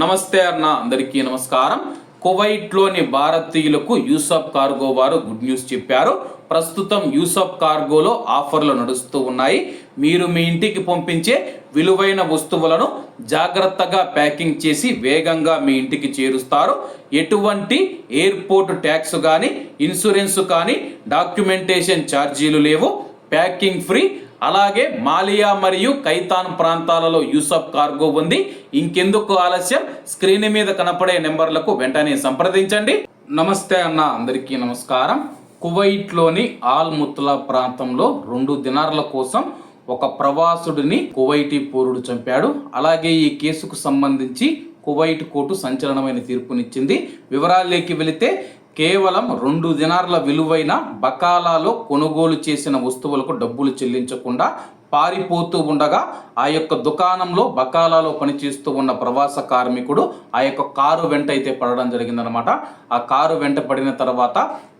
నమస్తే అన్న, అందరికీ నమస్కారం. కువైట్లోని భారతీయులకు యూసఫ్ కార్గో వారు గుడ్ న్యూస్ చెప్పారు. ప్రస్తుతం యూసఫ్ కార్గోలో ఆఫర్లు నడుస్తూ ఉన్నాయి. మీరు మీ ఇంటికి పంపించే విలువైన వస్తువులను జాగ్రత్తగా ప్యాకింగ్ చేసి వేగంగా మీ ఇంటికి చేరుస్తారు. ఎటువంటి ఎయిర్పోర్ట్ ట్యాక్స్ కానీ, ఇన్సూరెన్స్ కానీ, డాక్యుమెంటేషన్ ఛార్జీలు లేవు. Packing free. అలాగే మాలియా మరియు కైతాన్ ప్రాంతాలలో యూసఫ్ కార్గో ఉంది. ఇంకెందుకు ఆలస్యం, స్క్రీన్ మీద కనపడే నెంబర్లకు వెంటనే సంప్రదించండి. నమస్తే అన్న, అందరికీ నమస్కారం. కువైట్లోని ఆల్ ముత్లా ప్రాంతంలో 2 దినార్ల కోసం ఒక ప్రవాసుడిని కువైటీ పౌరుడు చంపాడు. అలాగే ఈ కేసుకు సంబంధించి కువైట్ కోర్టు సంచలనమైన తీర్పునిచ్చింది. వివరాల్లోకి వెళితే కేవలం 2 దినార్ల విలువైన బకాలాలో కొనుగోలు చేసిన వస్తువులకు డబ్బులు చెల్లించకుండా పారిపోతూ ఉండగా ఆ యొక్క దుకాణంలో బకాలాలో పనిచేస్తూ ఉన్న ప్రవాస కార్మికుడు ఆ యొక్క కారు వెంట అయితే పడడం జరిగిందనమాట. ఆ కారు వెంట పడిన తర్వాత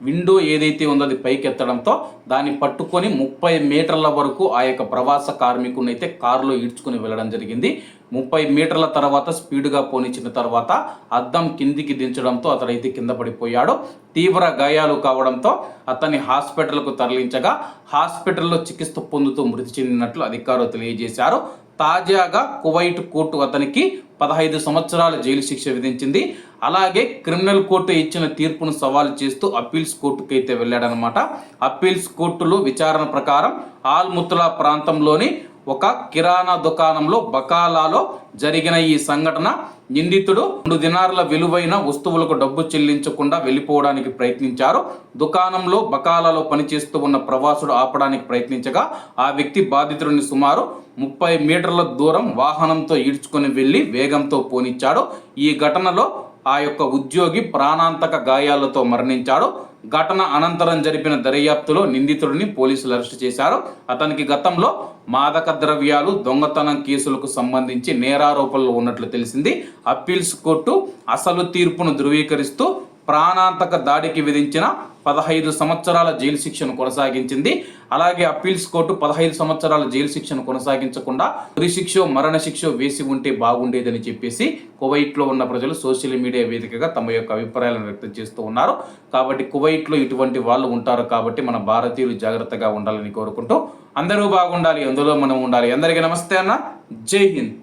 విండో ఏదైతే ఉందో అది పైకెత్తడంతో దాన్ని పట్టుకొని 30 మీటర్ల వరకు ఆ యొక్క ప్రవాస కార్మికుడిని అయితే కారులో ఈడ్చుకుని వెళ్ళడం జరిగింది. 30 మీటర్ల తర్వాత స్పీడ్గా పోనిచ్చిన తర్వాత అద్దం కిందికి దించడంతో అతడైతే కింద పడిపోయాడు. తీవ్ర గాయాలు కావడంతో అతన్ని హాస్పిటల్కు తరలించగా హాస్పిటల్లో చికిత్స పొందుతూ మృతి చెందినట్లు అధికారులు తెలియజేశారు. తాజాగా కువైట్ కోర్టు అతనికి 15 సంవత్సరాల జైలు శిక్ష విధించింది. అలాగే క్రిమినల్ కోర్టు ఇచ్చిన తీర్పును సవాల్ చేస్తూ అప్పీల్స్ కోర్టుకు అయితే వెళ్ళాడనమాట. అప్పీల్స్ కోర్టులో విచారణ ప్రకారం ఆల్ ముత్లా ప్రాంతంలోని ఒక కిరాణా దుకాణంలో బకాలాలో జరిగిన ఈ సంఘటన నిందితుడు 2 దినార్ల విలువైన వస్తువులకు డబ్బు చెల్లించకుండా వెళ్ళిపోవడానికి ప్రయత్నించారు. దుకాణంలో బకాలాలో పనిచేస్తూ ఉన్న ప్రవాసుడు ఆపడానికి ప్రయత్నించగా ఆ వ్యక్తి బాధితుడిని సుమారు 30 మీటర్ల దూరం వాహనంతో ఈడ్చుకొని వెళ్లి వేగంతో పోనిచ్చాడు. ఈ ఘటనలో ఆ యొక్క ఉద్యోగి ప్రాణాంతక గాయాలతో మరణించాడు. ఘటన అనంతరం జరిపిన దర్యాప్తులో నిందితుడిని పోలీసులు అరెస్టు చేశారు. అతనికి గతంలో మాదక ద్రవ్యాలు, దొంగతనం కేసులకు సంబంధించి నేరారోపణలు ఉన్నట్లు తెలిసింది. అప్పీల్స్ కోర్టు అసలు తీర్పును ధృవీకరిస్తూ ప్రాణాంతక దాడికి విధించిన 15 సంవత్సరాల జైలు శిక్షను కొనసాగించింది. అలాగే అప్పీల్స్ కోర్టు 15 సంవత్సరాల జైలు శిక్షను కొనసాగించకుండా ఉరిశిక్ష, మరణశిక్ష వేసి ఉంటే బాగుండేదని చెప్పేసి కువైట్లో ఉన్న ప్రజలు సోషల్ మీడియా వేదికగా తమ యొక్క అభిప్రాయాలను వ్యక్తం చేస్తూ ఉన్నారు. కాబట్టి కువైట్లో ఇటువంటి వాళ్ళు ఉంటారు కాబట్టి మన భారతీయులు జాగ్రత్తగా ఉండాలని కోరుకుంటూ అందరూ బాగుండాలి, అందులో మనం ఉండాలి. అందరికీ నమస్తే అన్న, జై హింద్.